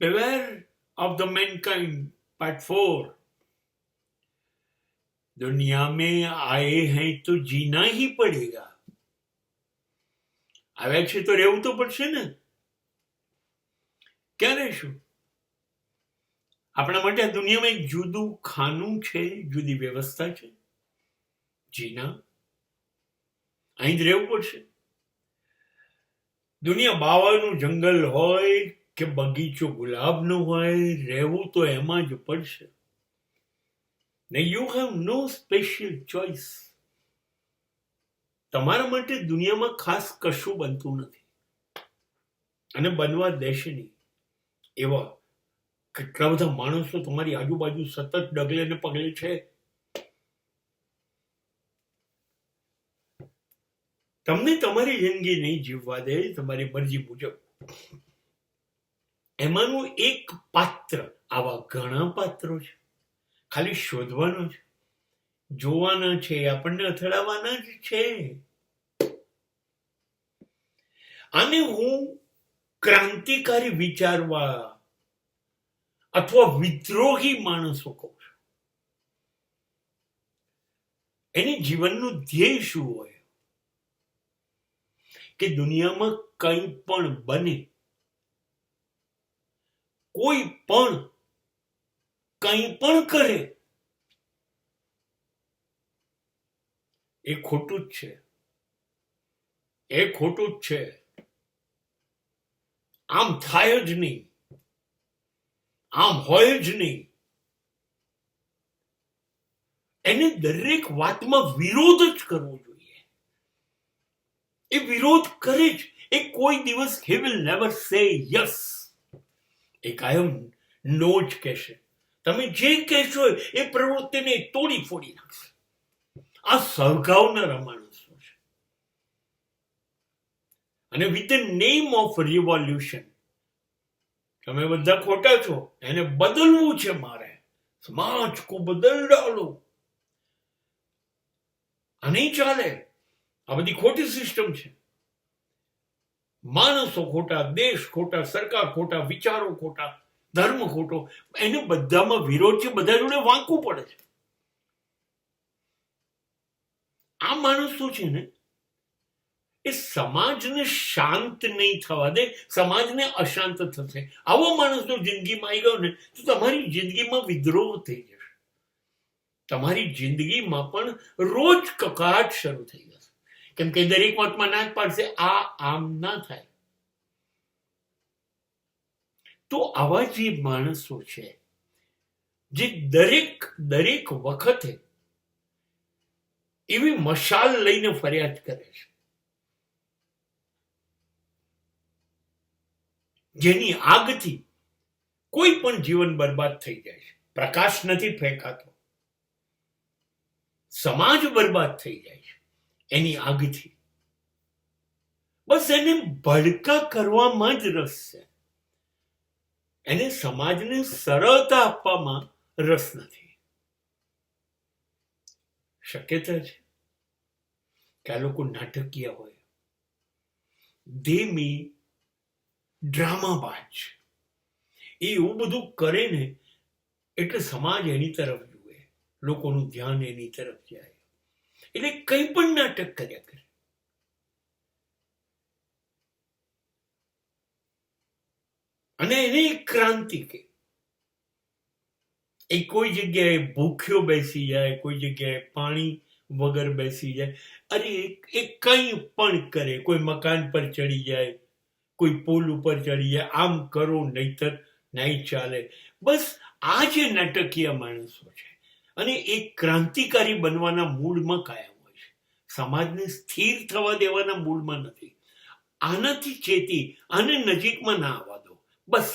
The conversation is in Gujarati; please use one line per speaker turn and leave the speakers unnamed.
Beware of the mankind, part 4. दुनिया में आए हैं तो जीना ही पड़ेगा. આવ્યા છે તો રહેવું તો પડશે ને. ક્યાં રહેશું? આપણા માટે આ દુનિયામાં એક જુદું ખાનું છે, જુદી વ્યવસ્થા છે. જીના અહીં જ રહેવું પડશે. દુનિયા બાવાનું જંગલ હોય કે બગીચો ગુલાબનો હોય, રહેવું તો એમાં જ પડશે. You have no special choice. તમારા માટે દુનિયામાં ખાસ કશું બનતું નથી અને બનવા દેશે નહીં. એવા કેટલા બધા માણસો તમારી આજુબાજુ સતત ડગલે ને પગલે છે. તમને તમારી જિંદગી નહીં જીવવા દે તમારી મરજી મુજબ. એમાંનું એક પાત્ર, આવા ઘણા પાત્રો છે, ખાલી શોધવાનો છે, જોવાના છે, આપણને અથડાવાના જ છે. આને હું ક્રાંતિકારી વિચારવા અથવા વિદ્રોહી માણસો કહું છું. એની જીવનનું ધ્યેય શું હોય કે દુનિયામાં કંઈ પણ બને, કોઈ પણ કંઈ પણ કરે, એ ખોટું જ છે. એ ખોટું જ છે. આમ થાય જ નહીં, આમ હોય જ નહીં. એને દરેક વાતમાં વિરોધ જ કરવો જોઈએ. એ વિરોધ કરે જ. એ કોઈ દિવસ he will never say yes. એ કાયમ નો જ કહેશે. તમે જે કહેશો એ પ્રવૃત્તિને તોડી ફોડી નાખશે. આ સળગાવનારા માણસો છે. અને with the name of revolution, તમે બધા ખોટા છો, એને બદલવું છે મારે, સમાજ કો બદલ ડાલો. આ નહીં ચાલે. આ બધી ખોટી સિસ્ટમ છે. માણસો ખોટા, દેશ ખોટા, સરકાર ખોટા, વિચારો ખોટા, ધર્મ ખોટો. એને બધામાં વિરોધ છે. બધા જોડે વાંકવું પડે છે. આ માણસો છે ને, એ સમાજને શાંત નહીં થવા દે, સમાજને અશાંત થશે. આવો માણસ જો જિંદગીમાં આવી ગયો ને તો તમારી જિંદગીમાં વિદ્રોહ થઈ જશે. તમારી જિંદગીમાં પણ રોજ કકળાટ શરૂ થઈ જશે. કેમ કે દરેક વાતમાં ના જ પાડશે, આ આમ ના થાય. તો આવા જે માણસો છે, જે દરેક વખતે એવી મશાલ લઈને ફરિયાદ કરે છે જેની આગથી કોઈ પણ જીવન બરબાદ થઈ જાય છે. પ્રકાશ નથી ફેંકાતો, સમાજ બરબાદ થઈ જાય છે એની આગથી. બસ એને ભડકા કરવામાં જ રસ છે. એને સમાજને સરળતા આપવામાં રસ નથી. શક્યતા છે કે આ લોકો નાટકીય હોય, ધીમી ડ્રામાબાજ. એ એવું બધું કરે ને એટલે સમાજ એની તરફ જુએ, લોકોનું ધ્યાન એની તરફ જાય, એટલે કંઈ પણ નાટક કર્યા કરે. અને એને ક્રાંતિ કે એ કોઈ જગ્યાએ ભૂખ્યો બેસી જાય, કોઈ જગ્યાએ પાણી વગર બેસી જાય. અરે એ કંઈ પણ કરે. કોઈ મકાન પર ચડી જાય, કોઈ પુલ ઉપર ચડી જાય. આમ કરો નહીતર નહીં ચાલે. બસ આ જે નાટકીય માણસો છે, અને એ ક્રાંતિકારી બનવાના મૂડમાં કાયમ હોય છે. સમાજને સ્થિર થવા દેવાના મૂડમાં નથી. આનાથી ચેતી, આને નજીકમાં ના આવવા દો. બસ